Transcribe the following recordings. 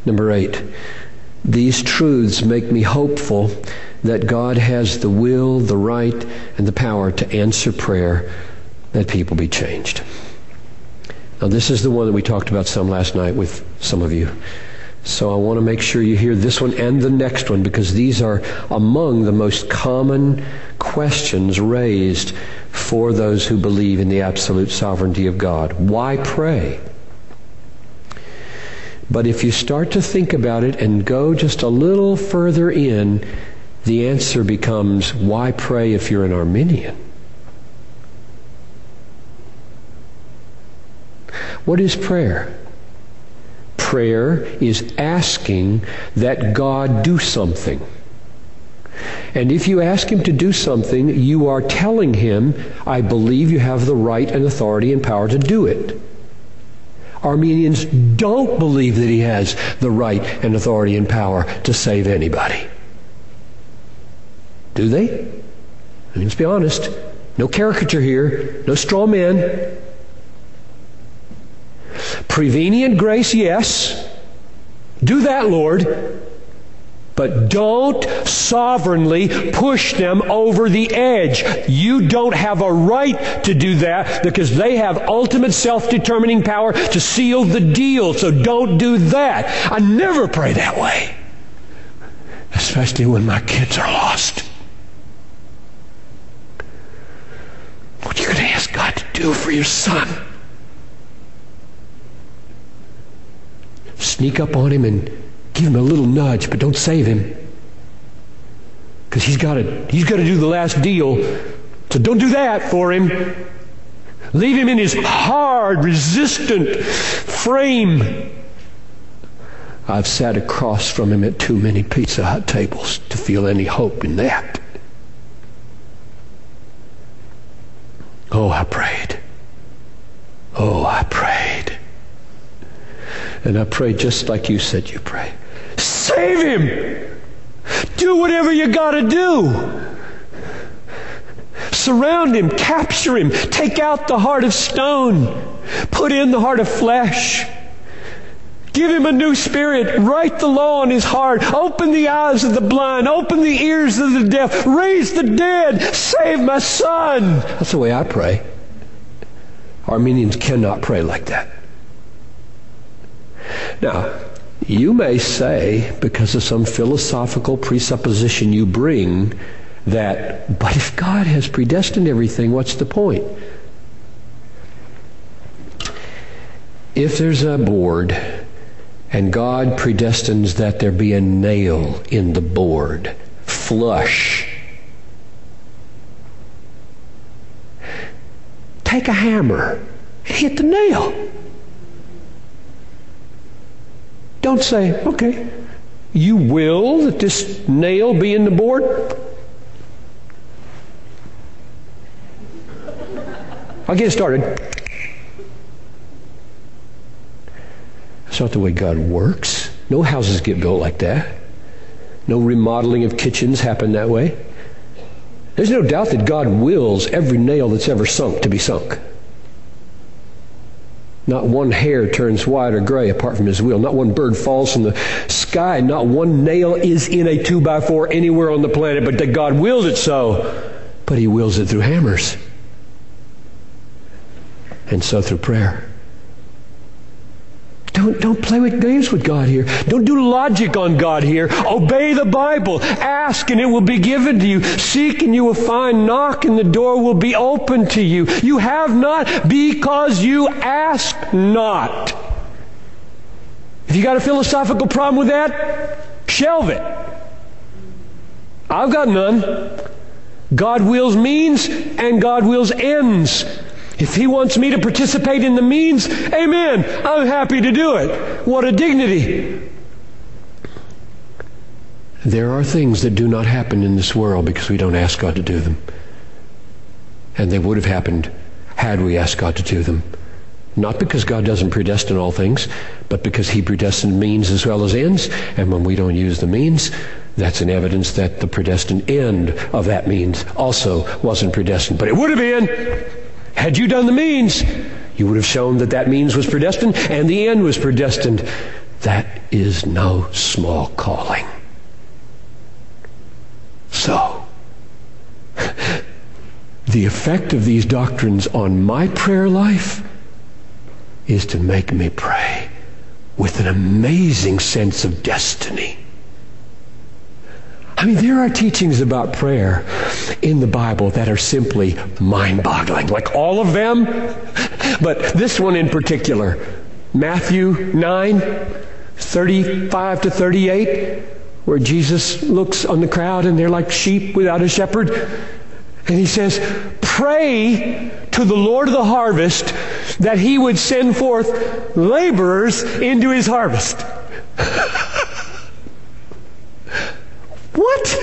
Number 8, these truths make me hopeful that God has the will, the right, and the power to answer prayer that people be changed. Now, this is the one that we talked about some last night with some of you. So I want to make sure you hear this one and the next one, because these are among the most common questions raised for those who believe in the absolute sovereignty of God. Why pray? But if you start to think about it and go just a little further in, the answer becomes, why pray if you're an Arminian? What is prayer? Prayer is asking that God do something. And if you ask Him to do something, you are telling Him, I believe you have the right and authority and power to do it. Armenians don't believe that He has the right and authority and power to save anybody. Do they? I mean, let's be honest. No caricature here. No straw man. Prevenient grace, yes. Do that, Lord. But don't sovereignly push them over the edge. You don't have a right to do that, because they have ultimate self-determining power to seal the deal. So don't do that. I never pray that way. Especially when my kids are lost. What are you going to ask God to do for your son? Sneak up on him and give him a little nudge, but don't save him. Because he's got to do the last deal. So don't do that for him. Leave him in his hard, resistant frame. I've sat across from him at too many Pizza Hut tables to feel any hope in that. Oh, I prayed. Oh, I prayed. And I prayed just like you said you pray. Save him! Do whatever you got to do. Surround him, capture him, take out the heart of stone, put in the heart of flesh. Give him a new spirit. Write the law on his heart. Open the eyes of the blind. Open the ears of the deaf. Raise the dead. Save my son. That's the way I pray. Armenians cannot pray like that. Now, you may say, because of some philosophical presupposition you bring, that, but if God has predestined everything, what's the point? If there's a board and God predestines that there be a nail in the board, flush, take a hammer and hit the nail. Don't say, okay, you will that this nail be in the board? I'll get it started. That's not the way God works. No houses get built like that. No remodeling of kitchens happen that way. There's no doubt that God wills every nail that's ever sunk to be sunk. Not one hair turns white or gray apart from His will. Not one bird falls from the sky. Not one nail is in a 2x4 anywhere on the planet, but that God wills it so. But He wills it through hammers. And so through prayer. Don't play with games with God here. Don't do logic on God here. Obey the Bible. Ask and it will be given to you. Seek and you will find. Knock and the door will be open to you. You have not because you ask not. If you got a philosophical problem with that, shelve it. I've got none. God wills means and God wills ends. If He wants me to participate in the means, amen, I'm happy to do it. What a dignity. There are things that do not happen in this world because we don't ask God to do them. And they would have happened had we asked God to do them. Not because God doesn't predestine all things, but because He predestined means as well as ends. And when we don't use the means, that's an evidence that the predestined end of that means also wasn't predestined. But it would have been. Had you done the means, you would have shown that that means was predestined and the end was predestined. That is no small calling. So, the effect of these doctrines on my prayer life is to make me pray with an amazing sense of destiny. I mean, there are teachings about prayer in the Bible that are simply mind-boggling, like all of them. But this one in particular, Matthew 9:35 to 38, where Jesus looks on the crowd and they're like sheep without a shepherd. And he says, pray to the Lord of the harvest that he would send forth laborers into his harvest. What?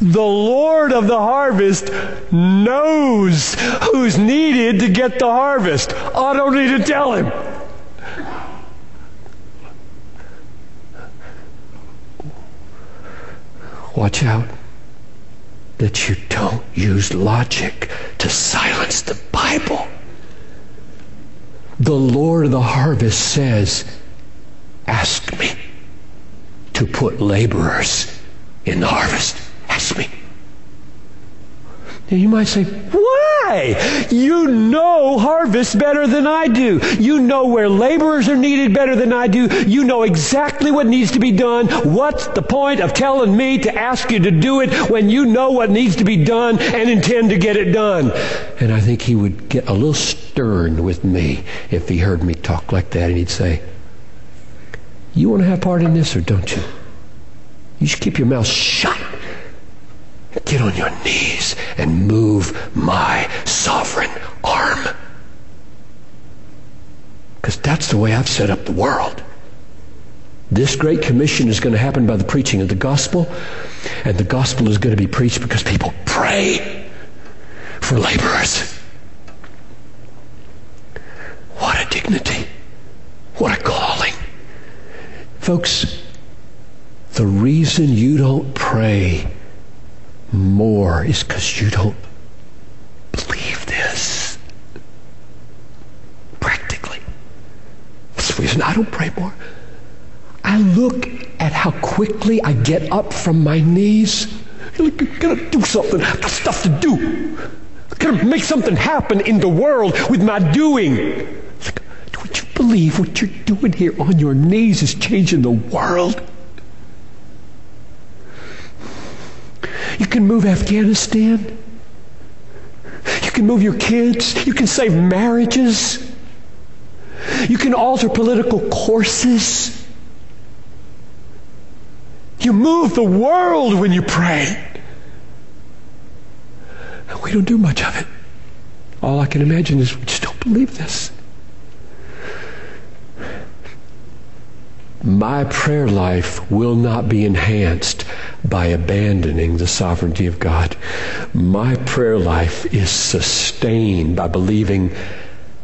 The Lord of the harvest knows who's needed to get the harvest. I don't need to tell him. Watch out that you don't use logic to silence the Bible. The Lord of the harvest says, ask me to put laborers in the harvest. Ask me. And you might say, why? You know harvest better than I do. You know where laborers are needed better than I do. You know exactly what needs to be done. What's the point of telling me to ask you to do it when you know what needs to be done and intend to get it done? And I think he would get a little stern with me if he heard me talk like that, and he'd say, you want to have part in this or don't you? You should keep your mouth shut. Get on your knees and move my sovereign arm. Because that's the way I've set up the world. This great commission is going to happen by the preaching of the gospel, and the gospel is going to be preached because people pray for laborers. What a dignity. What a calling. Folks, the reason you don't pray more is because you don't believe this. Practically. That's the reason I don't pray more. I look at how quickly I get up from my knees. I gotta do something. I've got stuff to do. I gotta make something happen in the world with my doing. It's like, don't you believe what you're doing here on your knees is changing the world? You can move Afghanistan. You can move your kids. You can save marriages. You can alter political courses. You move the world when you pray. And we don't do much of it. All I can imagine is we just don't believe this. My prayer life will not be enhanced by abandoning the sovereignty of God. My prayer life is sustained by believing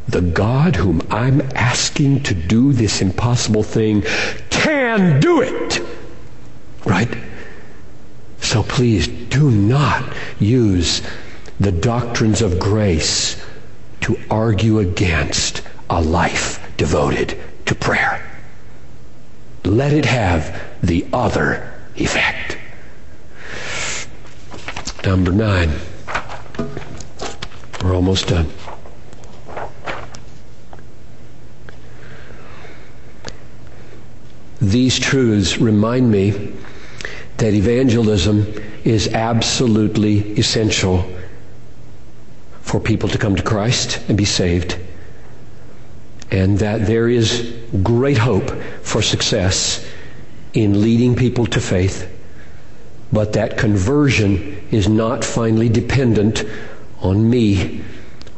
the God whom I'm asking to do this impossible thing can do it. Right? So please do not use the doctrines of grace to argue against a life devoted to prayer. Let it have the other effect. Number 9. We're almost done. These truths remind me that evangelism is absolutely essential for people to come to Christ and be saved, and that there is great hope for success in leading people to faith, but that conversion is not finally dependent on me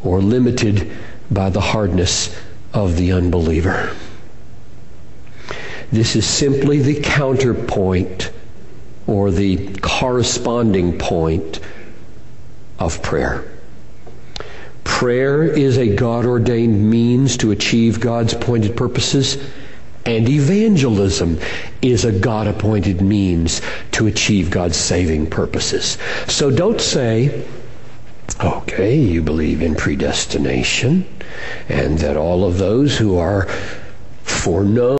or limited by the hardness of the unbeliever. This is simply the counterpoint or the corresponding point of prayer. Prayer is a God-ordained means to achieve God's appointed purposes, and evangelism is a God-appointed means to achieve God's saving purposes. So don't say, okay, you believe in predestination, and that all of those who are For no